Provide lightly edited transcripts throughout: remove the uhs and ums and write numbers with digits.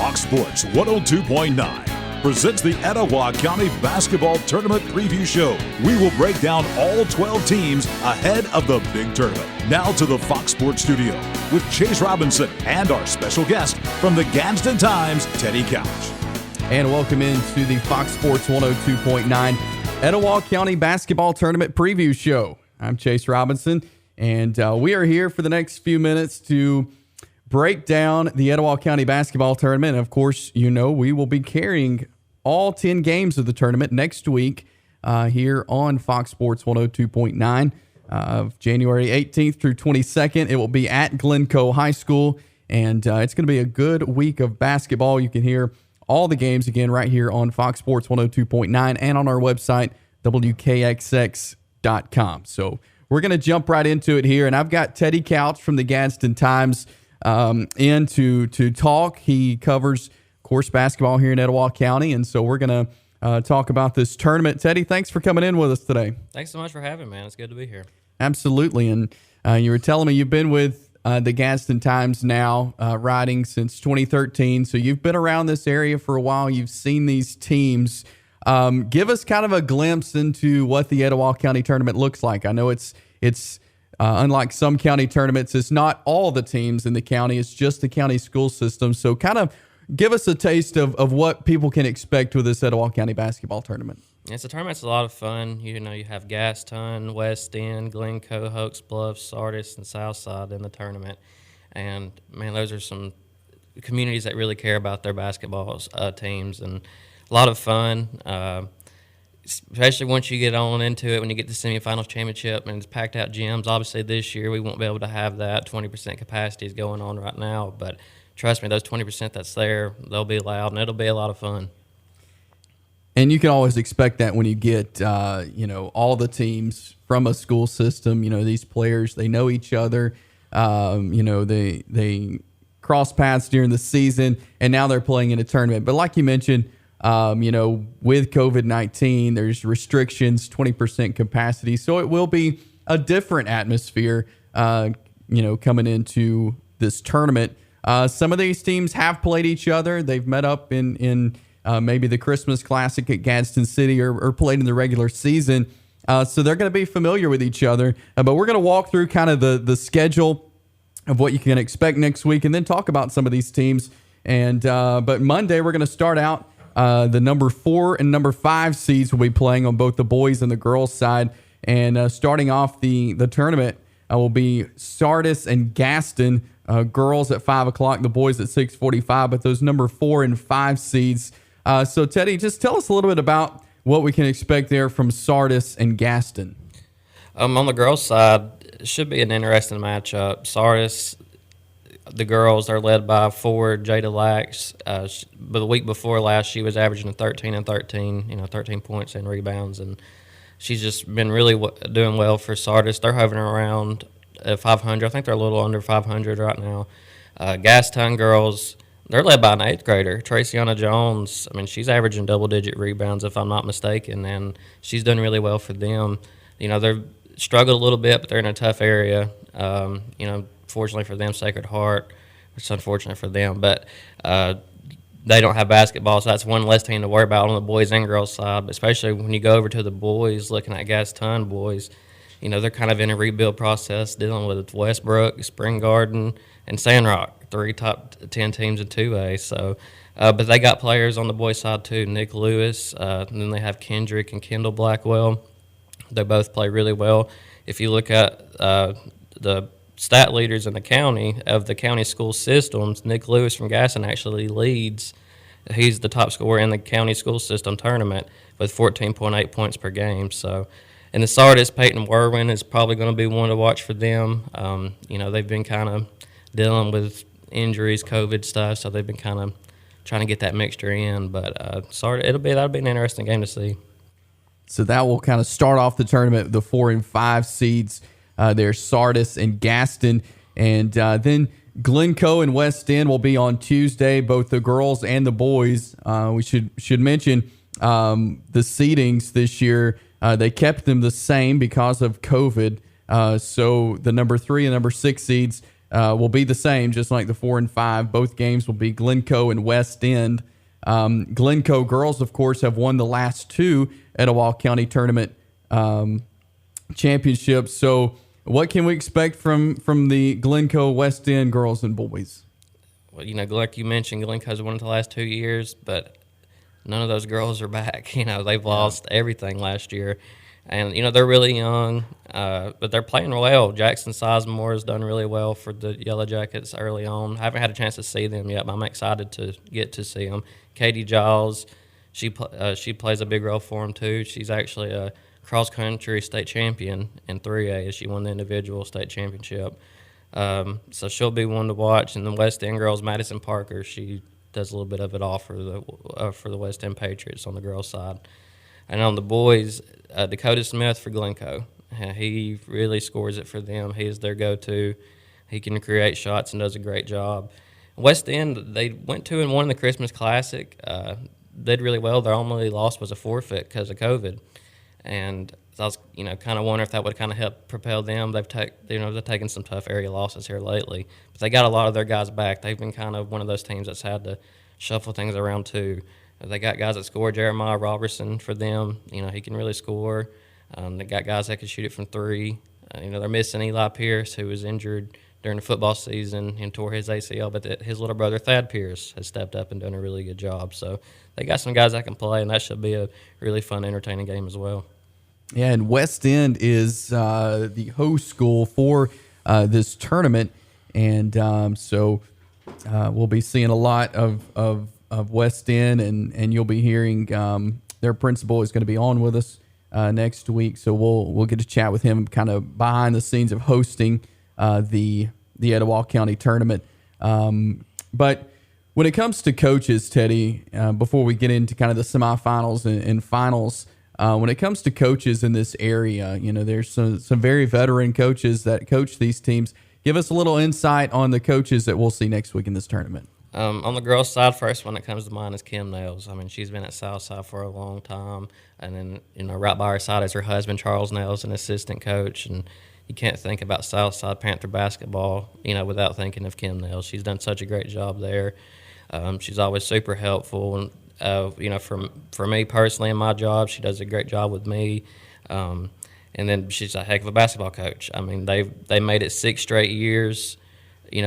Fox Sports 102.9 presents the Etowah County Basketball Tournament Preview Show. We will break down all 12 teams ahead of the big tournament. Now to the Fox Sports Studio with Chase Robinson and our special guest from the Gadsden Times, Teddy Couch. And welcome into the Fox Sports 102.9 Etowah County Basketball Tournament Preview Show. I'm Chase Robinson, and we are here for the next few minutes to break down the Etowah County Basketball Tournament. And of course, you know, we will be carrying all 10 games of the tournament next week here on Fox Sports 102.9 of January 18th through 22nd. It will be at Glencoe High School, and it's going to be a good week of basketball. You can hear all the games again right here on Fox Sports 102.9 and on our website, WKXX.com. So we're going to jump right into it here, and I've got Teddy Couch from the Gadsden Times in to talk. He covers, of course, basketball here in Etowah County, and so we're going to talk about this tournament. Teddy, thanks for coming in with us today. Thanks so much for having me, man. It's good to be here. Absolutely, and you were telling me you've been with the Gadsden Times now, writing since 2013, so you've been around this area for a while. You've seen these teams. Give us kind of a glimpse into what the Etowah County tournament looks like. I know it's unlike some county tournaments, it's not all the teams in the county. It's just the county school system. So kind of give us a taste of what people can expect with this Etowah County basketball tournament. It's a tournament's a lot of fun. You know, you have Gadsden, West End, Glencoe, Hoax Bluff, Sardis, and Southside in the tournament. And, man, those are some communities that really care about their basketball teams. And a lot of fun, especially once you get on into it, when you get to the semifinals championship and it's packed out gyms. Obviously, this year we won't be able to have that. 20% capacity is going on right now. But trust me, those 20% that's there, they'll be loud, and it'll be a lot of fun. And you can always expect that when you get, all the teams from a school system. You know, these players, they know each other. They cross paths during the season, and now they're playing in a tournament. But like you mentioned, with COVID-19, there's restrictions, 20% capacity. So it will be a different atmosphere, coming into this tournament. Some of these teams have played each other. They've met up in maybe the Christmas Classic at Gadsden City or played in the regular season. So they're going to be familiar with each other. But we're going to walk through kind of the schedule of what you can expect next week and then talk about some of these teams. But Monday, we're going to start out the number 4 and number 5 seeds will be playing on both the boys and the girls side. And starting off the tournament will be Sardis and Gadsden, girls at 5 o'clock, the boys at 6:45. But those number 4 and 5 seeds. So, Teddy, just tell us a little bit about what we can expect there from Sardis and Gadsden. On the girls' side, it should be an interesting matchup. Sardis, the girls are led by forward Jada Lax. But the week before last, she was averaging 13 and 13, 13 points and rebounds, and she's just been really doing well for Sardis. They're hovering around 500. I think they're a little under 500 right now. Gadsden girls, they're led by an 8th grader, Traciana Jones. I mean, she's averaging double-digit rebounds, if I'm not mistaken, and she's done really well for them. You know, they've struggled a little bit, but they're in a tough area. Fortunately for them, Sacred Heart. It's unfortunate for them, but they don't have basketball, so that's one less team to worry about on the boys and girls side. But especially when you go over to the boys, looking at Gadsden boys, they're kind of in a rebuild process, dealing with Westbrook, Spring Garden, and Sandrock, 3 top 10 teams in 2A. So, but they got players on the boys' side too, Nick Lewis, and then they have Kendrick and Kendall Blackwell. They both play really well. If you look at the stat leaders in the county of the county school systems, Nick Lewis from Gadsden actually leads. He's the top scorer in the county school system tournament with 14.8 points per game. So, and the Sardis, Peyton Werwin is probably going to be one to watch for them. They've been kind of dealing with injuries, COVID stuff, so they've been kind of trying to get that mixture in. But that'll be an interesting game to see. So that will kind of start off the tournament, the 4 and 5 seeds. There's Sardis and Gadsden. And then Glencoe and West End will be on Tuesday, both the girls and the boys. We should mention the seedings this year. They kept them the same because of COVID. So the number 3 and number 6 seeds will be the same, just like the 4 and 5. Both games will be Glencoe and West End. Glencoe girls, of course, have won the last 2 Etowah County Tournament championships. So what can we expect from the Glencoe West End girls and boys? Well, like you mentioned, Glencoe's won it the last 2 years, but none of those girls are back. They've lost everything last year. And, they're really young, but they're playing well. Jackson Sizemore has done really well for the Yellow Jackets early on. I haven't had a chance to see them yet, but I'm excited to get to see them. Katie Giles, she plays a big role for them, too. She's actually a cross-country state champion in 3A as she won the individual state championship. So she'll be one to watch. And the West End girls, Madison Parker, she does a little bit of it all for the West End Patriots on the girls' side. And on the boys, Dakota Smith for Glencoe. He really scores it for them. He is their go-to. He can create shots and does a great job. West End, they went 2-1 in the Christmas Classic. Did really well. Their only loss was a forfeit because of COVID. And so I was, kind of wondering if that would kind of help propel them. They've taken some tough area losses here lately, but they got a lot of their guys back. They've been kind of one of those teams that's had to shuffle things around too. They got guys that score. Jeremiah Robertson for them. He can really score. They got guys that can shoot it from 3. They're missing Eli Pierce, who was injured during the football season and tore his ACL, but his little brother Thad Pierce has stepped up and done a really good job. So they got some guys that can play, and that should be a really fun, entertaining game as well. Yeah, and West End is the host school for this tournament, and so we'll be seeing a lot of West End, and you'll be hearing their principal is going to be on with us next week, so we'll get to chat with him kind of behind the scenes of hosting the Etowah County Tournament. But when it comes to coaches, Teddy, before we get into kind of the semifinals and finals, when it comes to coaches in this area, there's some very veteran coaches that coach these teams. Give us a little insight on the coaches that we'll see next week in this tournament. On the girls' side, first one that comes to mind is Kim Nails. She's been at Southside for a long time, and then right by her side is her husband Charles Nails, an assistant coach. And you can't think about Southside Panther basketball, without thinking of Kim Nails. She's done such a great job there. She's always super helpful, and for me personally in my job, she does a great job with me. And then she's a heck of a basketball coach. They made it 6 straight years.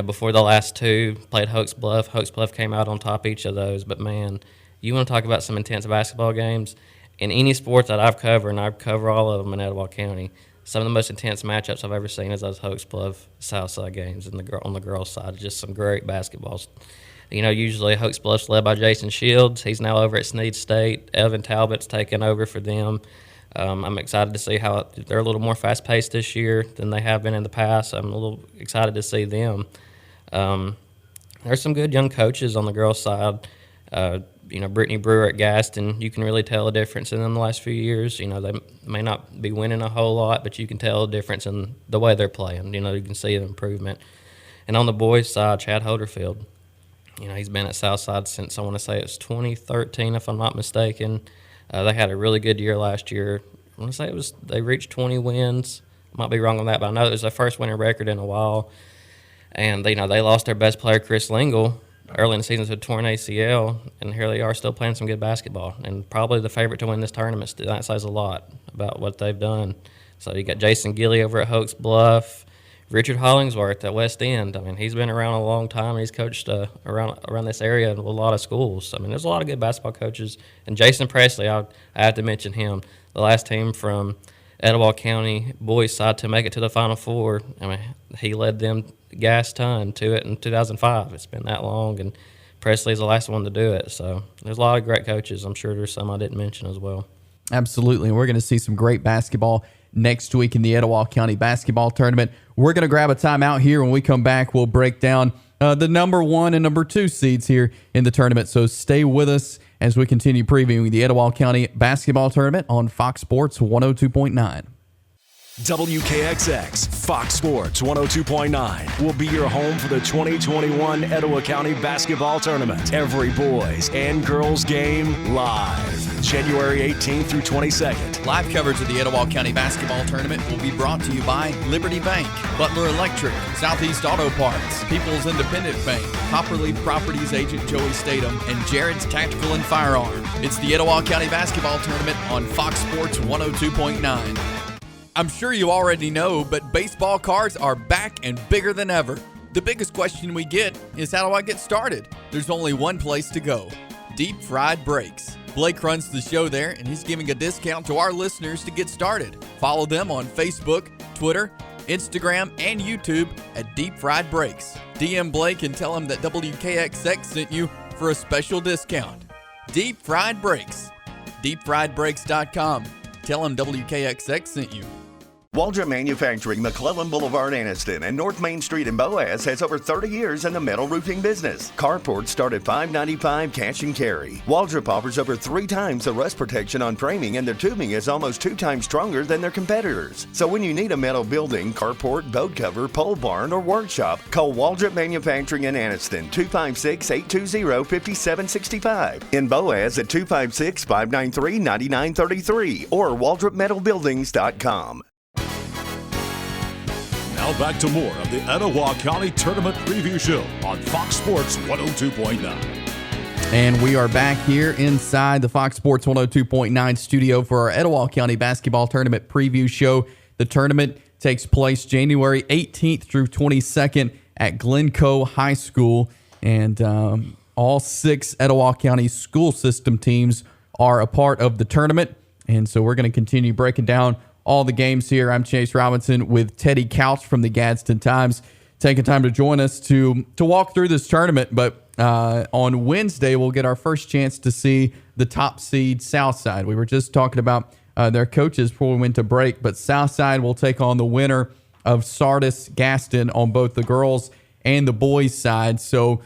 Before the last 2, played Hoax Bluff. Hoax Bluff came out on top each of those. But, man, you want to talk about some intense basketball games? In any sport that I've covered, and I cover all of them in Etowah County, some of the most intense matchups I've ever seen is those Hoax Bluff Southside games on the girls' side. Just some great basketballs. Usually Hoax Bluff's led by Jason Shields. He's now over at Snead State. Evan Talbot's taken over for them. I'm excited to see how they're a little more fast-paced this year than they have been in the past. I'm a little excited to see them. There's some good young coaches on the girls' side. Brittany Brewer at Gaston, you can really tell a difference in them the last few years. They may not be winning a whole lot, but you can tell a difference in the way they're playing. You can see an improvement. And on the boys' side, Chad Holderfield, he's been at Southside since I want to say it's 2013, if I'm not mistaken. They had a really good year last year. I want to say they reached 20 wins. Might be wrong on that, but I know it was their first winning record in a while. And they lost their best player, Chris Lingle, early in the season to a torn ACL, and here they are still playing some good basketball. And probably the favorite to win this tournament. That says a lot about what they've done. So you got Jason Gilly over at Hoax Bluff, Richard Hollingsworth at West End. He's been around a long time. He's coached around this area in a lot of schools. There's a lot of good basketball coaches. And Jason Presley, I have to mention him. The last team from Etowah County boys side to make it to the Final Four. He led them gas ton to it in 2005. It's been that long, and Presley's the last one to do it. So there's a lot of great coaches. I'm sure there's some I didn't mention as well. Absolutely. And we're going to see some great basketball next week in the Etowah County Basketball Tournament. We're going to grab a timeout here. When we come back, we'll break down the number 1 and number 2 seeds here in the tournament. So stay with us as we continue previewing the Etowah County Basketball Tournament on Fox Sports 102.9. WKXX Fox Sports 102.9 will be your home for the 2021 Etowah County Basketball Tournament. Every boys and girls game live. January 18th through 22nd. Live coverage of the Etowah County Basketball Tournament will be brought to you by Liberty Bank, Butler Electric, Southeast Auto Parts, People's Independent Bank, Copperleaf Properties agent Joey Statham, and Jared's Tactical and Firearms. It's the Etowah County Basketball Tournament on Fox Sports 102.9. I'm sure you already know, but baseball cards are back and bigger than ever. The biggest question we get is, how do I get started? There's only one place to go: Deep Fried Breaks. Blake runs the show there, and he's giving a discount to our listeners to get started. Follow them on Facebook, Twitter, Instagram, and YouTube at Deep Fried Breaks. DM Blake and tell him that WKXX sent you for a special discount. Deep Fried Breaks. DeepFriedBreaks.com. Tell him WKXX sent you. Waldrop Manufacturing, McClellan Boulevard, Anniston, and North Main Street in Boaz has over 30 years in the metal roofing business. Carports start at $5.95 cash and carry. Waldrop offers over 3 times the rust protection on framing, and their tubing is almost 2 times stronger than their competitors. So when you need a metal building, carport, boat cover, pole barn, or workshop, call Waldrop Manufacturing in Anniston, 256-820-5765. In Boaz at 256-593-9933 or WaldropMetalBuildings.com. Now back to more of the Etowah County Tournament Preview Show on Fox Sports 102.9. And we are back here inside the Fox Sports 102.9 studio for our Etowah County Basketball Tournament Preview Show. The tournament takes place January 18th through 22nd at Glencoe High School. And all 6 Etowah County school system teams are a part of the tournament. And so we're going to continue breaking down all the games here. I'm Chase Robinson with Teddy Couch from the Gadsden Times, taking time to join us to walk through this tournament. But on Wednesday, we'll get our first chance to see the top seed Southside. We were just talking about their coaches before we went to break, but Southside will take on the winner of Sardis Gaston on both the girls and the boys side. So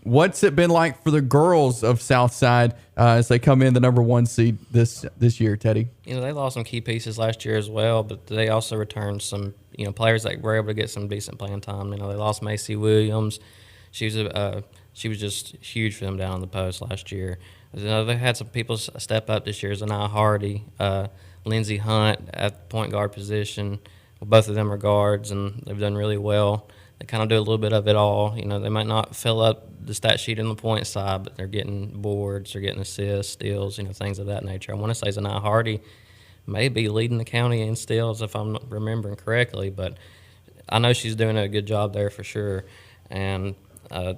what's it been like for the girls of Southside as they come in the number 1 seed this year, Teddy? They lost some key pieces last year as well, but they also returned some, players that were able to get some decent playing time. They lost Macy Williams. She was just huge for them down on the post last year. They had some people step up this year. Zanaya Hardy, Lindsey Hunt at the point guard position. Both of them are guards, and they've done really well. They kind of do a little bit of it all. They might not fill up the stat sheet in the point side, but they're getting boards, they're getting assists, steals, things of that nature. I want to say Zanaya Hardy may be leading the county in steals if I'm not remembering correctly, but I know she's doing a good job there for sure. And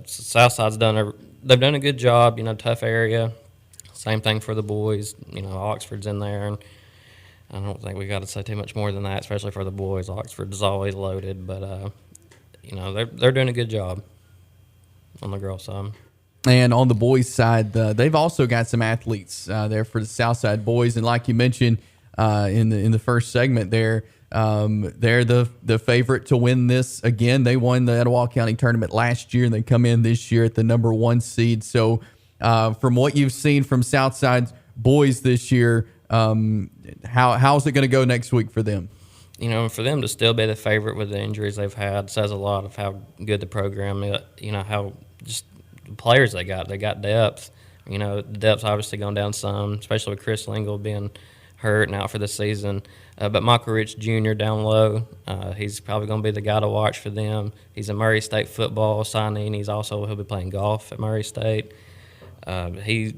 Southside's they've done a good job. Tough area. Same thing for the boys. Oxford's in there, and I don't think we got to say too much more than that, especially for the boys. Oxford is always loaded, but they're doing a good job on the girls' side. And on the boys' side, they've also got some athletes there for the Southside Boys. And like you mentioned in the first segment there, they're the favorite to win this again. They won the Etowah County Tournament last year, and they come in this year at the number 1 seed. So from what you've seen from Southside's boys this year, how's it going to go next week for them? For them to still be the favorite with the injuries they've had says a lot of how good the program is, how just the players they got. They got depth. The depth's obviously gone down some, especially with Chris Lingle being hurt and out for the season. But Michael Rich Jr. down low, he's probably going to be the guy to watch for them. He's a Murray State football signee, and he'll be playing golf at Murray State. He's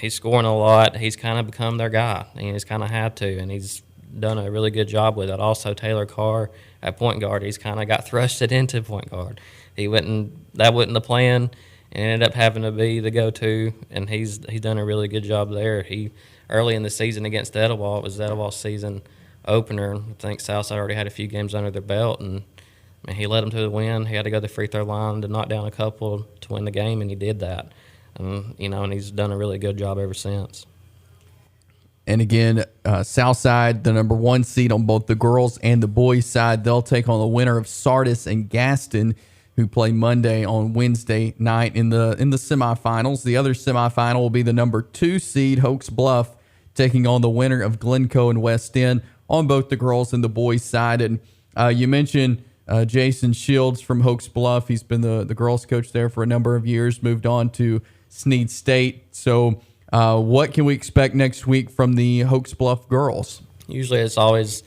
scoring a lot. He's kind of become their guy, and he's kind of had to, and he's done a really good job with it. Also, Taylor Carr at point guard, he's kind of got thrusted into point guard. That wasn't the plan, and ended up having to be the go-to, and he's done a really good job there. Early in the season against Etowah, it was Etowah's season opener. I think Southside already had a few games under their belt, and he led them to the win. He had to go to the free throw line to knock down a couple to win the game, and he did that. And he's done a really good job ever since. And again, Southside, the number 1 seed on both the girls and the boys side, they'll take on the winner of Sardis and Gaston, who play Monday on Wednesday night in the semifinals. The other semifinal will be the number 2 seed Hoax Bluff taking on the winner of Glencoe and West End on both the girls and the boys side. And you mentioned Jason Shields from Hoax Bluff. He's been the girls coach there for a number of years, moved on to Snead State. So What can we expect next week from the Hoax Bluff girls? Usually it's always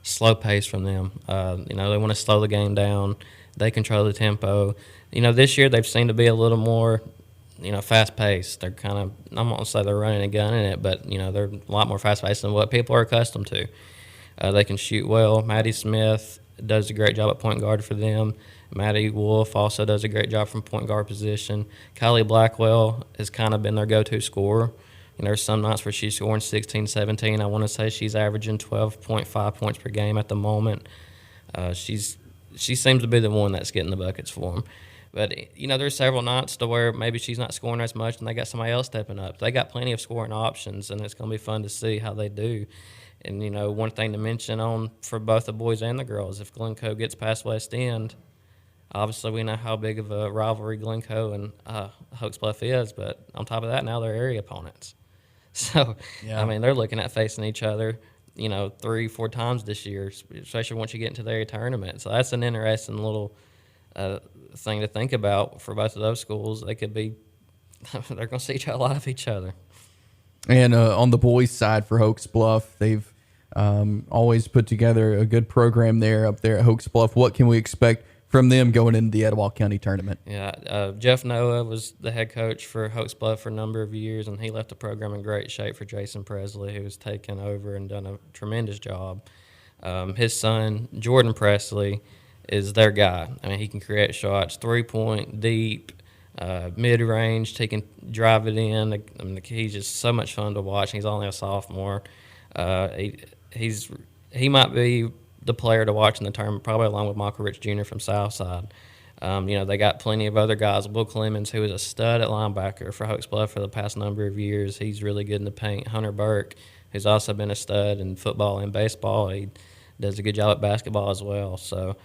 slow pace from them. They want to slow the game down. They control the tempo. This year they've seemed to be a little more, fast paced. They're kind of, I'm not going to say they're running a gun in it, but, they're a lot more fast paced than what people are accustomed to. They can shoot well. Maddie Smith does a great job at point guard for them. Maddie Wolf also does a great job from point guard position. Kylie Blackwell has kind of been their go-to scorer. There's some nights where she's scoring 16, 17. I want to say she's averaging 12.5 points per game at the moment. She seems to be the one that's getting the buckets for them. But, there's several nights to where maybe she's not scoring as much and they got somebody else stepping up. They got plenty of scoring options, and it's going to be fun to see how they do. And, one thing to mention for both the boys and the girls, if Glencoe gets past West End, obviously we know how big of a rivalry Glencoe and Hoax Bluff is, but on top of that, now they're area opponents. So, yeah. They're looking at facing each other, 3-4 times this year, especially once you get into the area tournament. So that's an interesting little thing to think about for both of those schools. They could be – they're going to see a lot of each other. And on the boys' side for Hoax Bluff, they've always put together a good program up there at Hoax Bluff. What can we expect from them going into the Etowah County Tournament? Yeah, Jeff Noah was the head coach for Hoax Bluff for a number of years, and he left the program in great shape for Jason Presley, who's taken over and done a tremendous job. His son, Jordan Presley, is their guy. He can create shots, three-point, deep, mid-range. He can drive it in. He's just so much fun to watch. He's only a sophomore. He might be the player to watch in the tournament, probably along with Michael Rich Jr. from Southside. They got plenty of other guys. Will Clemens, who was a stud at linebacker for Hoax Bluff for the past number of years, he's really good in the paint. Hunter Burke, who's also been a stud in football and baseball, he does a good job at basketball as well. So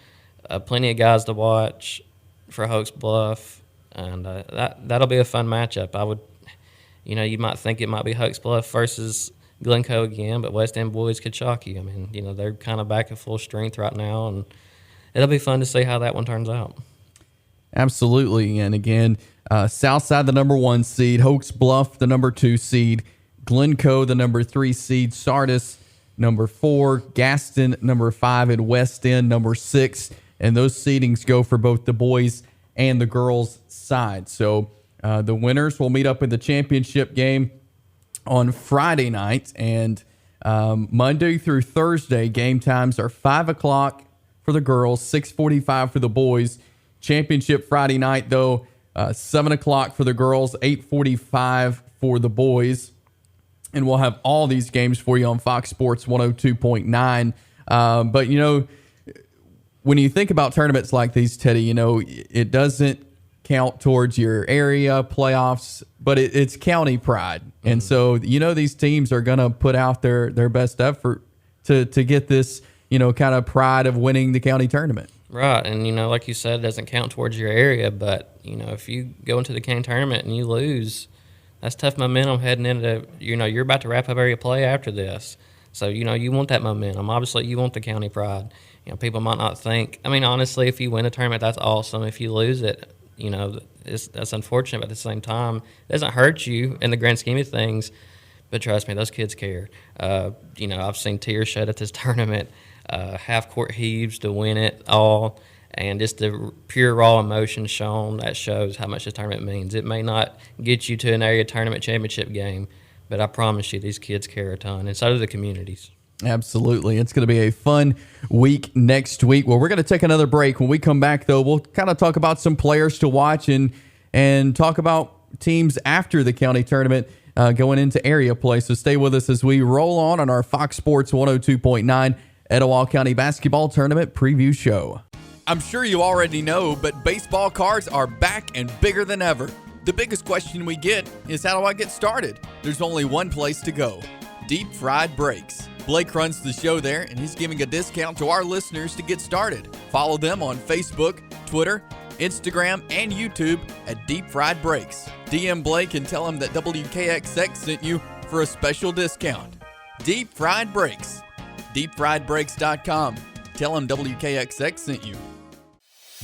plenty of guys to watch for Hoax Bluff, and that'll be a fun matchup. You might think it might be Hoax Bluff versus Glencoe again, but West End boys could shock you. They're kind of back at full strength right now, and it'll be fun to see how that one turns out. Absolutely. And again, Southside, the number 1 seed, Hoax Bluff, the number 2 seed, Glencoe, the number 3 seed, Sardis, number 4, Gaston, number 5, and West End, number 6. And those seedings go for both the boys and the girls' side. So the winners will meet up in the championship game on Friday night, and Monday through Thursday game times are 5 o'clock for the girls, 6:45 for the boys. Championship Friday night, though, 7 o'clock for the girls, 8:45 for the boys. And we'll have all these games for you on Fox Sports 102.9. But, when you think about tournaments like these, Teddy, it doesn't count towards your area playoffs, but it's county pride. Mm-hmm. And so, these teams are going to put out their best effort to get this, kind of pride of winning the county tournament. Right. And, like you said, it doesn't count towards your area, but, if you go into the county tournament and you lose, that's tough momentum heading into, you're about to wrap up area play after this. So, you want that momentum. Obviously, you want the county pride. People might not think, honestly, if you win a tournament, that's awesome. If you lose it, that's unfortunate, but at the same time, it doesn't hurt you in the grand scheme of things. But trust me, those kids care. I've seen tears shed at this tournament, half-court heaves to win it all, and just the pure raw emotion shown, that shows how much this tournament means. It may not get you to an area tournament championship game, but I promise you these kids care a ton, and so do the communities. Absolutely. It's going to be a fun week next week. Well, we're going to take another break. When we come back, though, we'll kind of talk about some players to watch and talk about teams after the county tournament going into area play. So stay with us as we roll on our Fox Sports 102.9 Etowah County Basketball Tournament preview show. I'm sure you already know, but baseball cards are back and bigger than ever. The biggest question we get is, how do I get started? There's only one place to go: Deep Fried Breaks. Blake runs the show there, and he's giving a discount to our listeners to get started. Follow them on Facebook, Twitter, Instagram, and YouTube at Deep Fried Breaks. DM Blake and tell him that WKXX sent you for a special discount. Deep Fried Breaks. DeepFriedBreaks.com. Tell him WKXX sent you.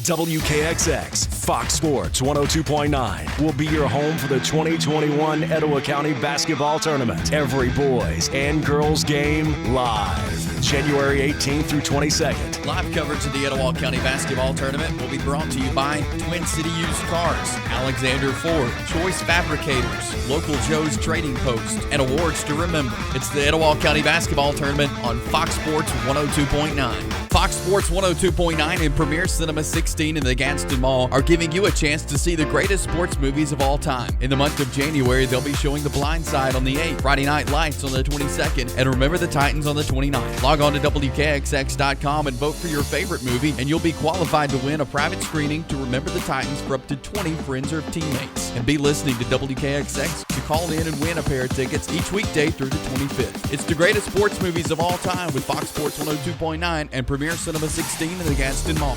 WKXX Fox Sports 102.9 will be your home for the 2021 Etowah County Basketball Tournament. Every boys and girls game live. January 18th through 22nd. Live coverage of the Etowah County Basketball Tournament will be brought to you by Twin City Used Cars, Alexander Ford, Choice Fabricators, Local Joe's Trading Post, and awards to remember. It's the Etowah County Basketball Tournament on Fox Sports 102.9. Fox Sports 102.9 and Premier Cinema 16 in the Gadsden Mall are giving you a chance to see the greatest sports movies of all time. In the month of January, they'll be showing The Blind Side on the 8th, Friday Night Lights on the 22nd, and Remember the Titans on the 29th. Log on to WKXX.com and vote for your favorite movie, and you'll be qualified to win a private screening to Remember the Titans for up to 20 friends or teammates. And be listening to WKXX to call in and win a pair of tickets each weekday through the 25th. It's the greatest sports movies of all time with Fox Sports 102.9 and Premier Cinema 16 in the Gadsden Mall.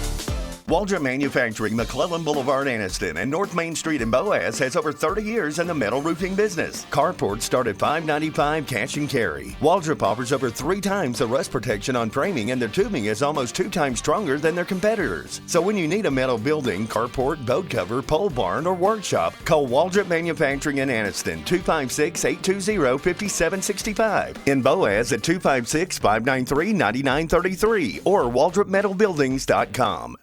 Waldrop Manufacturing, McClellan Boulevard, Anniston, and North Main Street in Boaz has over 30 years in the metal roofing business. Carports start at $5.95 cash and carry. Waldrop offers over 3 times the rust protection on framing, and their tubing is almost 2 times stronger than their competitors. So when you need a metal building, carport, boat cover, pole barn, or workshop, call Waldrop Manufacturing in Anniston, 256-820-5765. In Boaz at 256-593-9933 or WaldropMetalBuildings.com.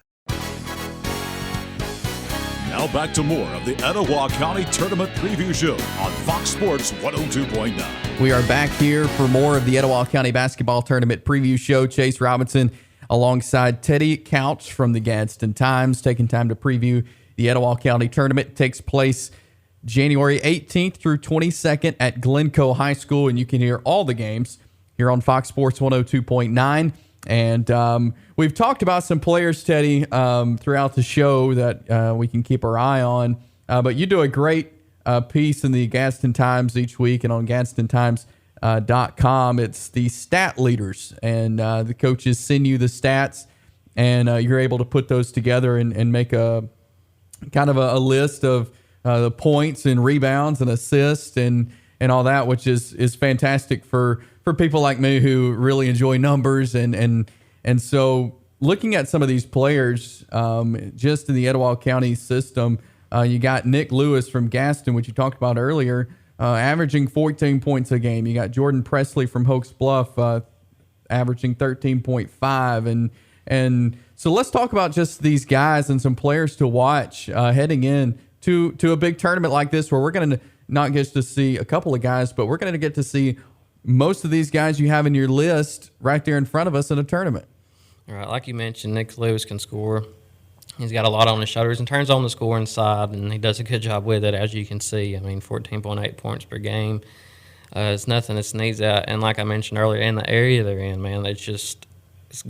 Now back to more of the Etowah County Tournament Preview Show on Fox Sports 102.9. We are back here for more of the Etowah County Basketball Tournament Preview Show. Chase Robinson alongside Teddy Couch from the Gadsden Times, taking time to preview the Etowah County Tournament. It takes place January 18th through 22nd at Glencoe High School, and you can hear all the games here on Fox Sports 102.9. And we've talked about some players, Teddy, throughout the show that we can keep our eye on. But you do a great piece in the Gadsden Times each week and on GadsdenTimes.com. It's the stat leaders, and the coaches send you the stats, and you're able to put those together and make a kind of a list of the points and rebounds and assists and all that, which is fantastic for people like me who really enjoy numbers. And so looking at some of these players just in the Etowah County system, you got Nick Lewis from Gaston, which you talked about earlier, averaging 14 points a game. You got Jordan Presley from Hoax Bluff averaging 13.5. And so let's talk about just these guys and some players to watch heading in to a big tournament like this, where we're going to not get to see a couple of guys, but we're going to get to see most of these guys you have in your list right there in front of us in a tournament. All right, like you mentioned, Nick Lewis can score. He's got a lot on his shoulders and turns on the scoring side, and he does a good job with it, as you can see. I mean, 14.8 points per game. It's nothing to sneeze at. And like I mentioned earlier, in the area they're in, man, it's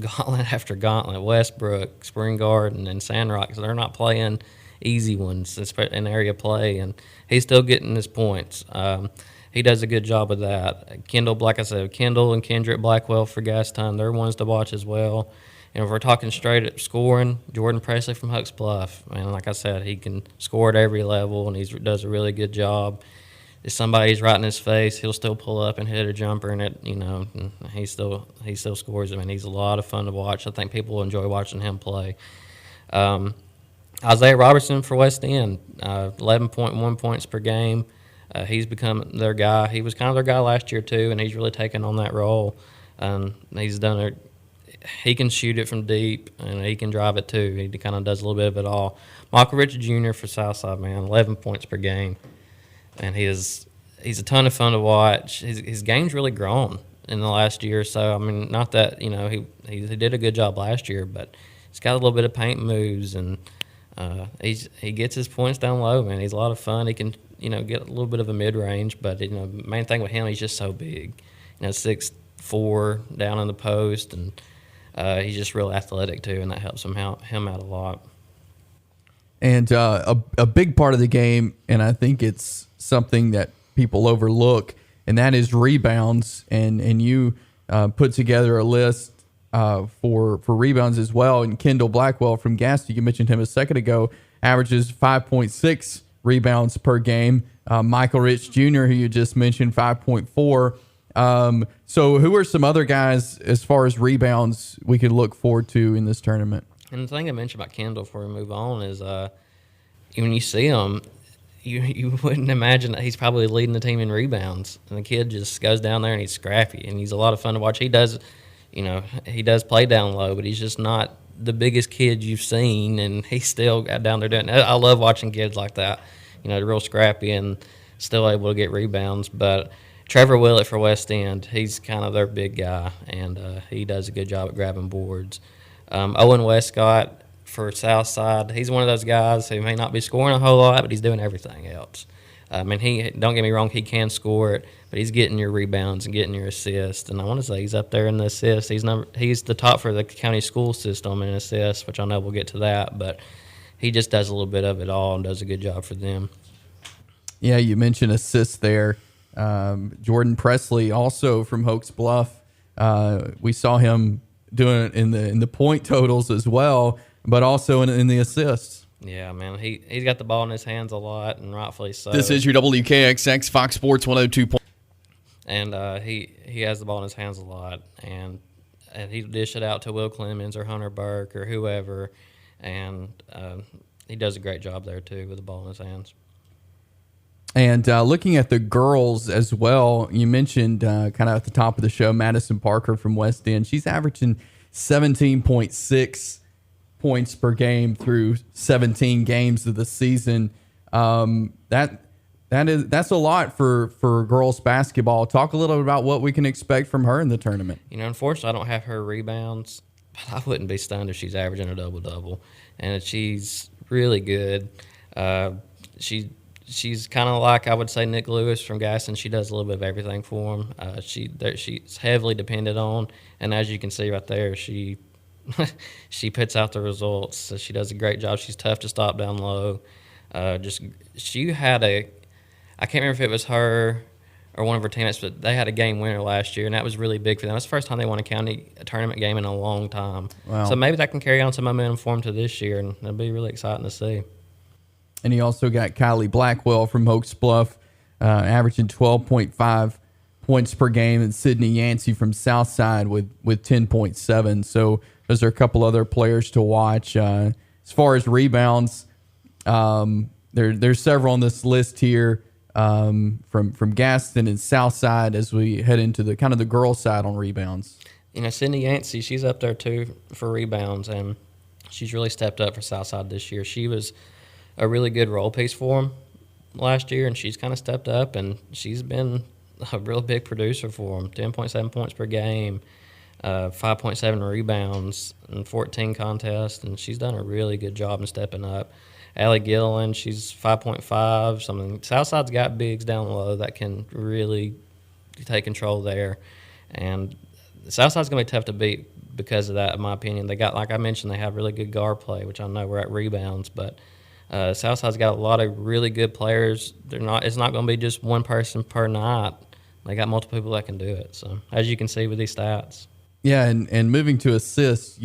gauntlet after gauntlet. Westbrook, Spring Garden, and Sandrock, so they're not playing easy ones in area play, and he's still getting his points. He does a good job of that. Kendall and Kendrick Blackwell for Gaston, they're ones to watch as well. And if we're talking straight at scoring, Jordan Presley from Hoax Bluff, man, like I said, he can score at every level, and he does a really good job. If somebody's right in his face, he'll still pull up and hit a jumper, and and he still scores. I mean, he's a lot of fun to watch. I think people will enjoy watching him play. Isaiah Robertson for West End, 11.1 points per game. He's become their guy. He was kind of their guy last year too, and he's really taken on that role. He can shoot it from deep, and he can drive it too. He kind of does a little bit of it all. Michael Rich Jr. for Southside, man, 11 points per game, and he's a ton of fun to watch. His game's really grown in the last year or so. I mean, not that he did a good job last year, but he's got a little bit of paint moves, and he gets his points down low, man. He's a lot of fun. He can get a little bit of a mid-range, but main thing with him, he's just so big. 6'4", down in the post, and he's just real athletic too, and that helps him out a lot. And a big part of the game, and I think it's something that people overlook, and that is rebounds. And you put together a list for rebounds as well. And Kendall Blackwell from Gaston, you mentioned him a second ago, averages 5.6 rebounds per game. Michael Rich Jr., who you just mentioned, 5.4. So who are some other guys as far as rebounds we could look forward to in this tournament? And the thing I mentioned about Kendall before we move on is when you see him, you wouldn't imagine that he's probably leading the team in rebounds. And the kid just goes down there and he's scrappy, and he's a lot of fun to watch. He does play down low, but he's just not the biggest kid you've seen, and he's still got down there doing it. I love watching kids like that, they're real scrappy and still able to get rebounds. But Trevor Willett for West End, he's kind of their big guy, and he does a good job at grabbing boards. Owen Westcott for Southside, he's one of those guys who may not be scoring a whole lot, but he's doing everything else. Don't get me wrong, he can score it, but he's getting your rebounds and getting your assists. And I want to say he's up there in the assists. He's the top for the county school system in assists, which I know we'll get to that. But he just does a little bit of it all and does a good job for them. Yeah, you mentioned assists there. Jordan Presley, also from Hoax Bluff. We saw him doing it in the point totals as well, but also in the assists. Yeah, man, he's got the ball in his hands a lot, and rightfully so. This is your WKXX Fox Sports 102. And he has the ball in his hands a lot, and he'll dish it out to Will Clemens or Hunter Burke or whoever, and he does a great job there too with the ball in his hands. And looking at the girls as well, you mentioned kind of at the top of the show, Madison Parker from West End. She's averaging 17.6 points per game through 17 games of the season. That's a lot for girls basketball. Talk a little bit about what we can expect from her in the tournament. Unfortunately, I don't have her rebounds, but I wouldn't be stunned if she's averaging a double-double. And she's really good. She's kind of like, I would say, Nick Lewis from Gaston. She does a little bit of everything for him. She's heavily depended on, and as you can see right there, she puts out the results. So she does a great job. She's tough to stop down low. She had I can't remember if it was her or one of her teammates, but they had a game winner last year, and that was really big for them. That's the first time they won a county tournament game in a long time. Wow. So maybe that can carry on some momentum for them to this year, and it'll be really exciting to see. And he also got Kylie Blackwell from Hoax Bluff, averaging 12.5 points per game, and Sydney Yancey from Southside with 10.7. So those are a couple other players to watch. As far as rebounds, there's several on this list here from Gaston and Southside as we head into the kind of the girls' side on rebounds. Sydney Yancey, she's up there too for rebounds, and she's really stepped up for Southside this year. She was a really good role piece for them last year, and she's kind of stepped up, and she's been a real big producer for them. 10.7 points per game, 5.7 rebounds, and 14 contests, and she's done a really good job in stepping up. Allie Gilliland, she's 5.5 something. Southside's got bigs down low that can really take control there, and Southside's going to be tough to beat because of that, in my opinion. They got, like I mentioned, they have really good guard play, which I know we're at rebounds, but Southside's got a lot of really good players. It's not going to be just one person per night. They got multiple people that can do it. So as you can see with these stats. Yeah, and moving to assists,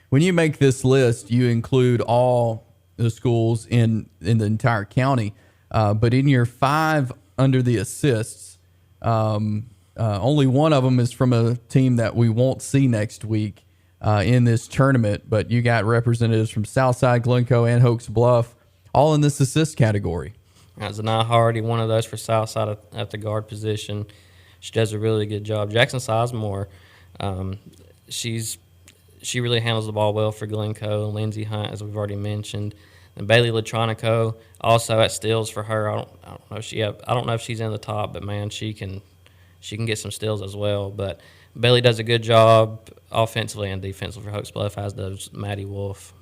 when you make this list, you include all the schools in the entire county. But in your 5 under the assists, only one of them is from a team that we won't see next week in this tournament. But you got representatives from Southside, Glencoe, and Hoax Bluff, all in this assist category. Zanai Hardy, one of those for Southside at the guard position. She does a really good job. Jackson Sizemore, she really handles the ball well for Glencoe. Lindsey Hunt, as we've already mentioned, and Bailey Latronico also at steals for her. I don't know if she's in the top, but man, she can get some steals as well. But Bailey does a good job offensively and defensively for Hoax Bluff, as does Maddie Wolf.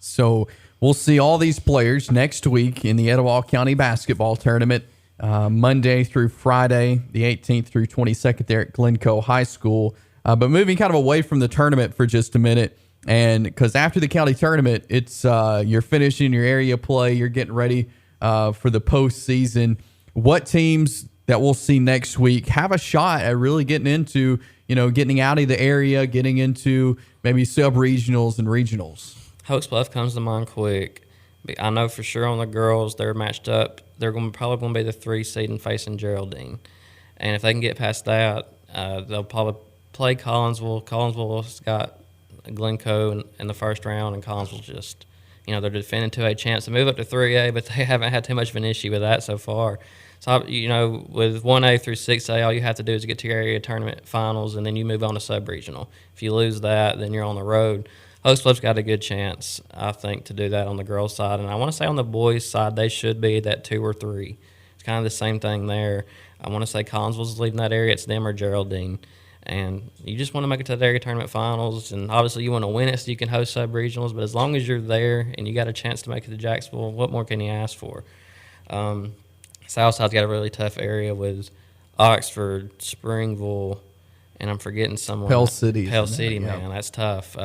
So we'll see all these players next week in the Etowah County Basketball Tournament, Monday through Friday, the 18th through 22nd there at Glencoe High School. But moving kind of away from the tournament for just a minute, and because after the county tournament, it's you're finishing your area play, you're getting ready for the postseason. What teams that we'll see next week have a shot at really getting into, getting out of the area, getting into maybe sub-regionals and regionals? Hoax Bluff comes to mind quick. I know for sure on the girls, they're matched up. They're probably going to be the 3 seed and facing Geraldine. And if they can get past that, they'll probably play Collinsville. Collinsville's got Glencoe in the first round, and Collinsville just, they're defending 2A champs to move up to 3A, but they haven't had too much of an issue with that so far. So, with 1A through 6A, all you have to do is get to your area tournament finals, and then you move on to sub-regional. If you lose that, then you're on the road. Hoax Bluff's got a good chance, I think, to do that on the girls' side. And I want to say on the boys' side, they should be that 2 or 3. It's kind of the same thing there. I want to say Collinsville's leading that area. It's them or Geraldine. And you just want to make it to the area tournament finals. And obviously you want to win it so you can host sub-regionals. But as long as you're there and you got a chance to make it to Jacksonville, what more can you ask for? Southside's got a really tough area with Oxford, Springville, and I'm forgetting someone. Pell City. Pell City, man, that's tough.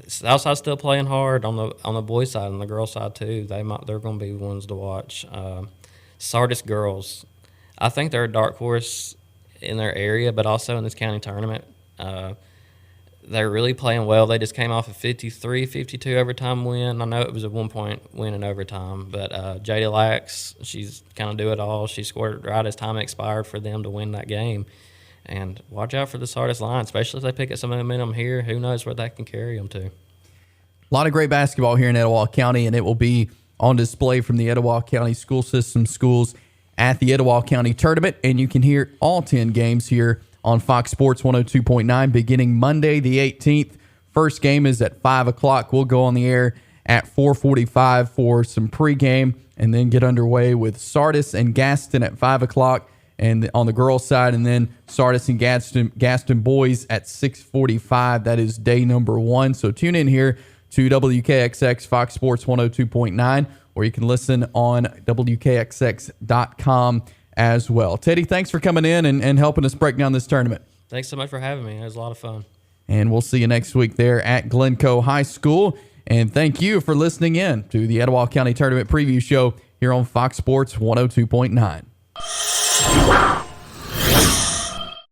Southside's still playing hard on the boys' side and the girls' side too. They're going to be ones to watch. Sardis girls, I think they're a dark horse in their area, but also in this county tournament. They're really playing well. They just came off a 53-52 overtime win. I know it was a 1-point win in overtime, but Jada Lax, she's kind of do it all. She scored right as time expired for them to win that game. And watch out for the Sardis line, especially if they pick up some momentum here. Who knows where that can carry them to. A lot of great basketball here in Etowah County, and it will be on display from the Etowah County School System schools at the Etowah County Tournament. And you can hear all 10 games here on Fox Sports 102.9 beginning Monday the 18th. First game is at 5 o'clock. We'll go on the air at 4:45 for some pregame and then get underway with Sardis and Gaston at 5 o'clock and on the girls' side, and then Sardis and Gaston boys at 6:45. That is day number 1. So tune in here to WKXX Fox Sports 102.9, or you can listen on WKXX.com as well. Teddy, thanks for coming in and helping us break down this tournament. Thanks so much for having me. It was a lot of fun. And we'll see you next week there at Glencoe High School. And thank you for listening in to the Etowah County Tournament Preview Show here on Fox Sports 102.9.